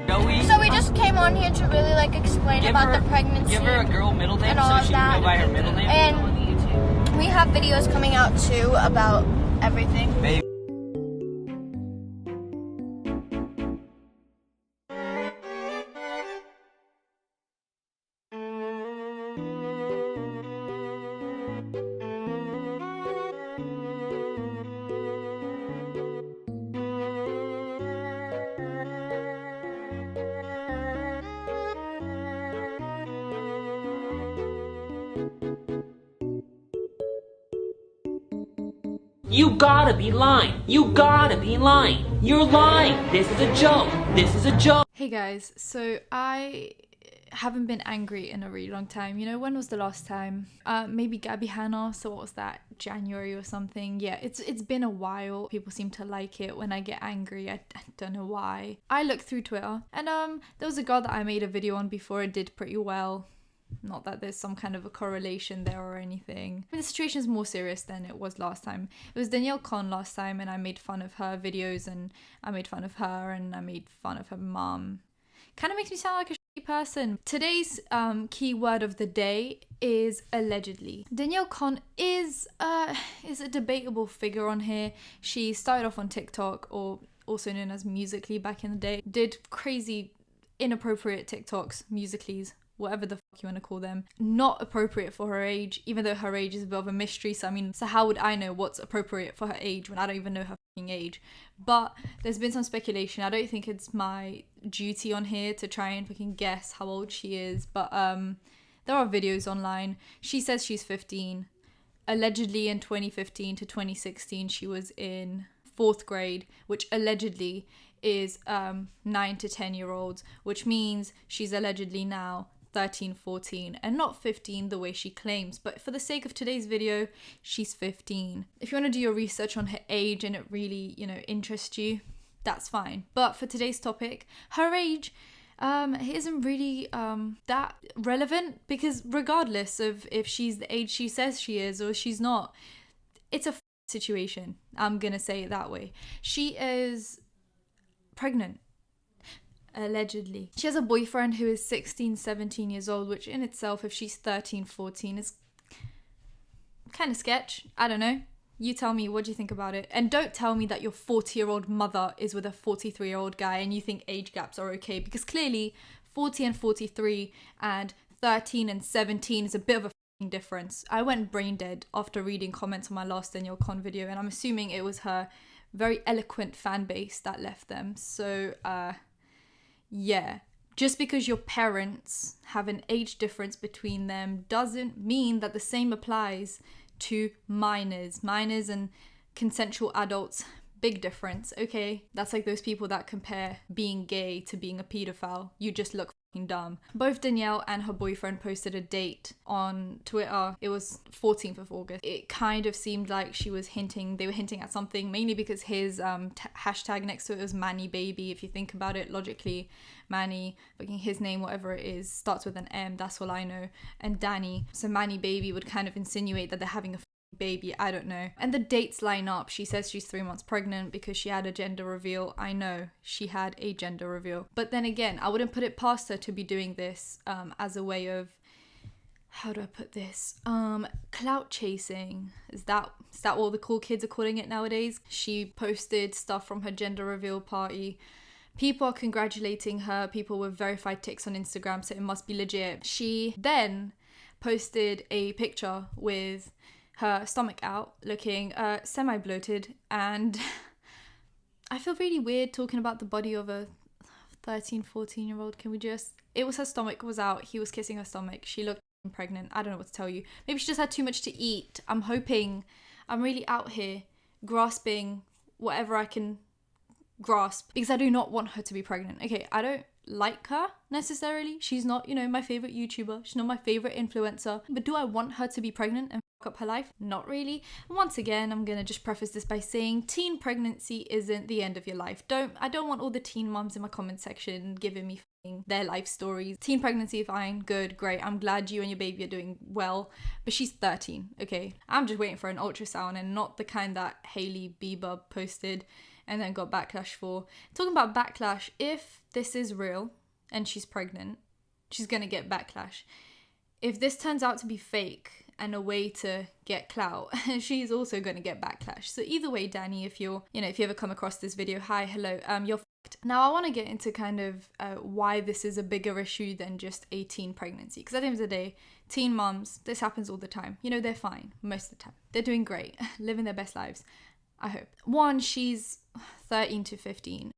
So we just came on here to really like explain about the pregnancy. Give her a girl middle name and all so of she that. can go by her middle name. And we have videos coming out too about everything. Baby. You gotta be lying. You gotta be lying. You're lying. This is a joke. This is a joke. Hey guys, so I haven't been angry in a really long time. You know, when was the last time? Maybe Gabby Hannah, so what was that? January or something. Yeah, it's been a while. People seem to like it when I get angry. I don't know why. I looked through Twitter and there was a girl that I made a video on before. It did pretty well. Not that there's some kind of a correlation there or anything. I mean, the situation's more serious than it was last time. It was Danielle Cohn last time and I made fun of her videos and I made fun of her and I made fun of her mum. Kind of makes me sound like a shitty person. Today's key word of the day is allegedly. Danielle Cohn is a debatable figure on here. She started off on TikTok, or also known as Musical.ly back in the day. Did crazy inappropriate TikToks, Musical.lys, whatever the fuck you want to call them, not appropriate for her age, even though her age is a bit of a mystery. So I mean, so how would I know what's appropriate for her age when I don't even know her fucking age? But there's been some speculation. I don't think it's my duty on here to try and fucking guess how old she is, but there are videos online. She says she's 15. Allegedly in 2015 to 2016 she was in 4th grade, which allegedly is 9 to 10 year olds, which means she's allegedly now 13, 14 and not 15 the way she claims. But for the sake of today's video, she's 15. If you want to do your research on her age and it really, you know, interests you, that's fine. But for today's topic, her age isn't really that relevant, because regardless of if she's the age she says she is or she's not, it's a situation. I'm gonna say it that way. She is pregnant. Allegedly. She has a boyfriend who is 16, 17 years old, which in itself, if she's 13, 14, is kind of sketch. I don't know. You tell me, what do you think about it? And don't tell me that your 40-year-old mother is with a 43-year-old guy and you think age gaps are okay, because clearly 40 and 43 and 13 and 17 is a bit of a f***ing difference. I went brain dead after reading comments on my last Danielle Cohn video, and I'm assuming it was her very eloquent fan base that left them. So, yeah, just because your parents have an age difference between them doesn't mean that the same applies to minors. Minors and consensual adults, big difference, okay? That's like those people that compare being gay to being a pedophile. You just look fucking dumb. Both Danielle and her boyfriend posted a date on Twitter. It was 14th of August. It kind of seemed like they were hinting at something, mainly because his hashtag next to it was Manny Baby. If you think about it logically, Manny, fucking his name, whatever it is, starts with an M, that's all I know, and Danny. So Manny Baby would kind of insinuate that they're having a baby, I don't know. And the dates line up. She says she's 3 months pregnant because she had a gender reveal. I know she had a gender reveal, but then again, I wouldn't put it past her to be doing this as a way of, how do I put this, clout chasing. Is that what the cool kids are calling it nowadays? She posted stuff from her gender reveal party. People are congratulating her. People with verified ticks on Instagram, so it must be legit. She then posted a picture with her stomach out, looking semi-bloated, and I feel really weird talking about the body of a 13, 14-year-old. Can we just... It was her stomach was out, he was kissing her stomach, she looked pregnant. I don't know what to tell you. Maybe she just had too much to eat. I'm really out here grasping whatever I can grasp, because I do not want her to be pregnant. Okay, I don't like her necessarily. She's not, my favorite YouTuber. She's not my favorite influencer. But do I want her to be pregnant and fuck up her life? Not really. And once again, I'm gonna just preface this by saying teen pregnancy isn't the end of your life. I don't want all the teen mums in my comment section giving me their life stories. Teen pregnancy, fine, good, great. I'm glad you and your baby are doing well, but she's 13, okay? I'm just waiting for an ultrasound, and not the kind that Hailey Bieber posted and then got backlash for. Talking about backlash, if this is real and she's pregnant, she's gonna get backlash. If this turns out to be fake and a way to get clout, she's also gonna get backlash. So either way, Dani, if you ever come across this video, hi, hello, you're fucked. Now I want to get into kind of why this is a bigger issue than just a teen pregnancy, because at the end of the day, teen moms, this happens all the time. They're fine most of the time. They're doing great, living their best lives, I hope. One, she's 13 to 15.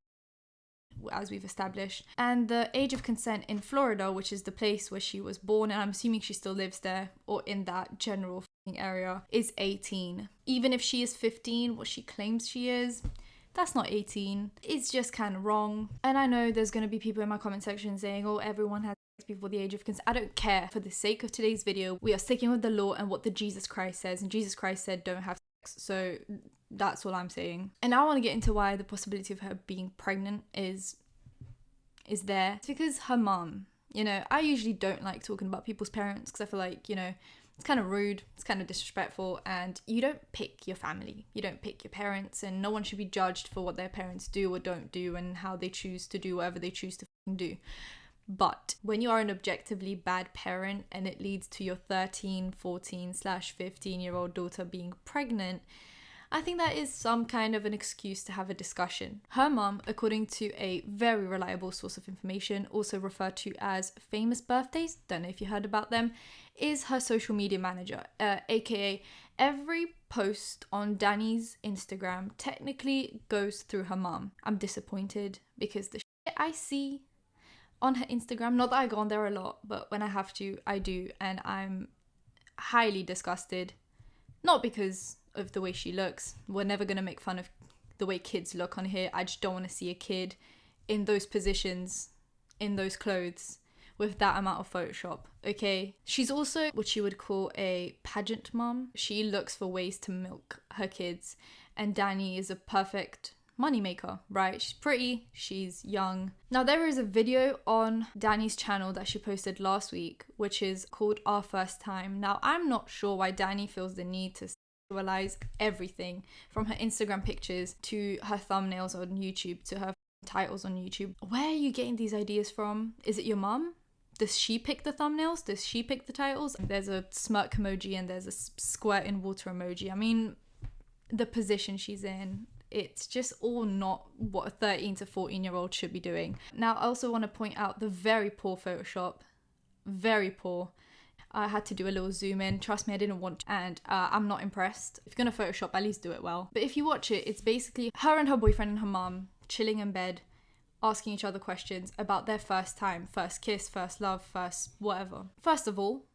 As we've established, and the age of consent in Florida, which is the place where she was born, and I'm assuming she still lives there or in that general area, is 18. Even if she is 15, what she claims she is, that's not 18. It's just kind of wrong. And I know there's going to be people in my comment section saying, oh, everyone has sex before the age of consent. I don't care. For the sake of today's video, we are sticking with the law and what the Jesus Christ says, and Jesus Christ said don't have sex. So that's all I'm saying. And I want to get into why the possibility of her being pregnant is there. It's because her mom, I usually don't like talking about people's parents because I feel like, it's kind of rude, it's kind of disrespectful, and you don't pick your family, you don't pick your parents, and no one should be judged for what their parents do or don't do and how they choose to do whatever they choose to do. But when you are an objectively bad parent and it leads to your 13, 14/15-year-old daughter being pregnant, I think that is some kind of an excuse to have a discussion. Her mom, according to a very reliable source of information, also referred to as Famous Birthdays, don't know if you heard about them, is her social media manager, aka every post on Dani's Instagram technically goes through her mom. I'm disappointed because the shit I see on her Instagram, not that I go on there a lot, but when I have to, I do, and I'm highly disgusted. Not because of the way she looks. We're never going to make fun of the way kids look on here. I just don't want to see a kid in those positions, in those clothes, with that amount of Photoshop, okay? She's also what you would call a pageant mom. She looks for ways to milk her kids, and Dani is a perfect moneymaker, right? She's pretty, she's young. Now there is a video on Dani's channel that she posted last week, which is called Our First Time. Now I'm not sure why Dani feels the need to sexualize everything from her Instagram pictures to her thumbnails on YouTube to her titles on YouTube. Where are you getting these ideas from? Is it your mom? Does she pick the thumbnails? Does she pick the titles? There's a smirk emoji and there's a squirt in water emoji. I mean, the position she's in, it's just all not what a 13 to 14-year-old should be doing. Now, I also want to point out the very poor Photoshop. Very poor. I had to do a little zoom in. Trust me, I didn't want to. And I'm not impressed. If you're going to Photoshop, at least do it well. But if you watch it, it's basically her and her boyfriend and her mum chilling in bed, asking each other questions about their first time, first kiss, first love, first whatever. First of all,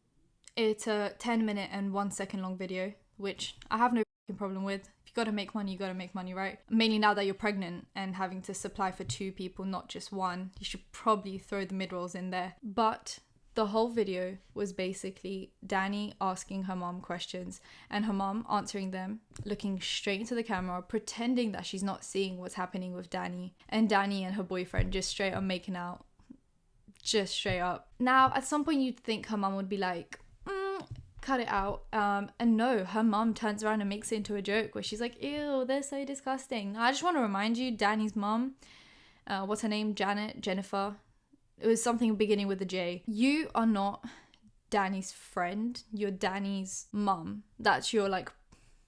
it's a 10-minute and 1-second long video, which I have no problem with. If you gotta make money, you gotta make money, right? Mainly now that you're pregnant and having to supply for 2 people, not just one, you should probably throw the mid-rolls in there. But the whole video was basically Dani asking her mom questions and her mom answering them, looking straight into the camera, pretending that she's not seeing what's happening with Dani, and Dani and her boyfriend just straight up making out. Just straight up. Now, at some point you'd think her mom would be like, cut it out. And no, her mom turns around and makes it into a joke where she's like, ew, they're so disgusting. I just want to remind you, Dani's mom, what's her name? Jennifer. It was something beginning with a J. You are not Dani's friend. You're Dani's mom. That's your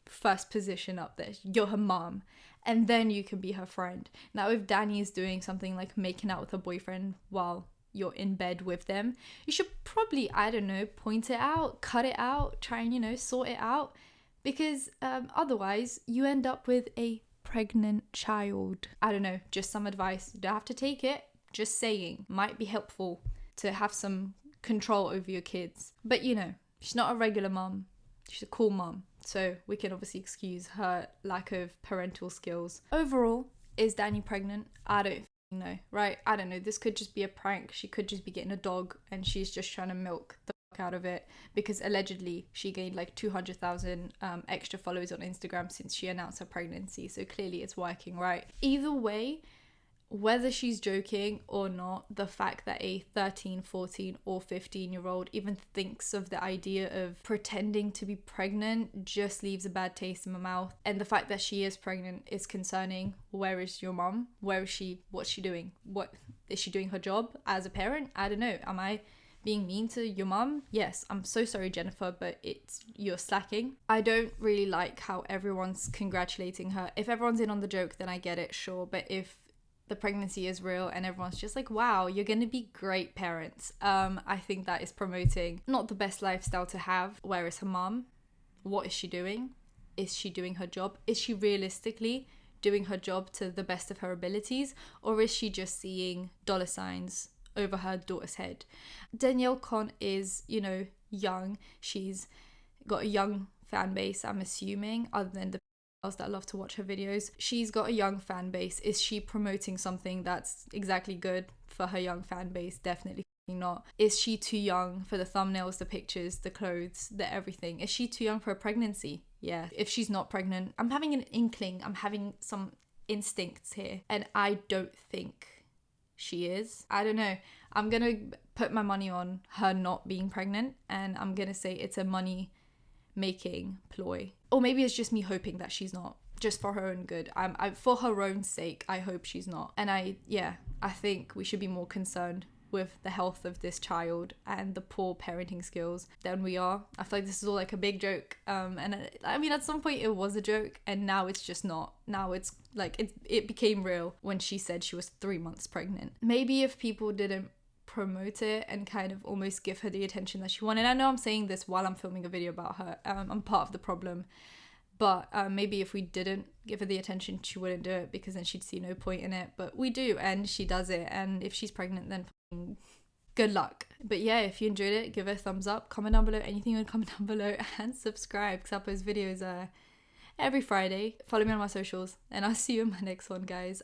first position up there. You're her mom. And then you can be her friend. Now, if Dani is doing something like making out with her boyfriend while you're in bed with them, you should probably, I don't know, point it out, cut it out, try and, sort it out. Because otherwise, you end up with a pregnant child. I don't know, just some advice. You don't have to take it. Just saying, might be helpful to have some control over your kids. But she's not a regular mom. She's a cool mom. So we can obviously excuse her lack of parental skills. Overall, is Dani pregnant? I don't know, right? I don't know. This could just be a prank. She could just be getting a dog and she's just trying to milk the fuck out of it because allegedly she gained 200,000 extra followers on Instagram since she announced her pregnancy. So clearly it's working, right? Either way, whether she's joking or not, the fact that a 13, 14 or 15-year-old even thinks of the idea of pretending to be pregnant just leaves a bad taste in my mouth. And the fact that she is pregnant is concerning. Where is your mom? Where is she? What's she doing? What is she doing her job as a parent? I don't know. Am I being mean to your mum? Yes, I'm so sorry, Jennifer, but you're slacking. I don't really like how everyone's congratulating her. If everyone's in on the joke, then I get it, sure. But if the pregnancy is real and everyone's just like, wow, you're gonna be great parents, I think that is promoting not the best lifestyle to have. Where is her mum? What is she doing? Is she doing her job? Is she realistically doing her job to the best of her abilities, or is she just seeing dollar signs over her daughter's head? Danielle Cohn is, young. She's got a young fan base, I'm assuming, other than the that love to watch her videos. She's got a young fan base. Is she promoting something that's exactly good for her young fan base? Definitely not. Is she too young for the thumbnails, the pictures, the clothes, the everything? Is she too young for a pregnancy? Yeah. If she's not pregnant, I'm having an inkling, I'm having some instincts here, and I don't think she is. I don't know. I'm gonna put my money on her not being pregnant, and I'm gonna say it's a money making ploy, or maybe it's just me hoping that she's not, just for her own good. I for her own sake, I hope she's not. And I think we should be more concerned with the health of this child and the poor parenting skills than we are. I feel like this is all like a big joke, and I mean, at some point it was a joke, and now it's just not. Now it's like it became real when she said she was 3 months pregnant. Maybe if people didn't promote it and kind of almost give her the attention that she wanted. I know I'm saying this while I'm filming a video about her. I'm part of the problem. But maybe if we didn't give her the attention, she wouldn't do it, because then she'd see no point in it. But we do, and she does it. And if she's pregnant, then good luck. But yeah, if you enjoyed it, give it a thumbs up, comment down below anything you want to comment down below, and subscribe, because I post videos every Friday. Follow me on my socials, and I'll see you in my next one, guys.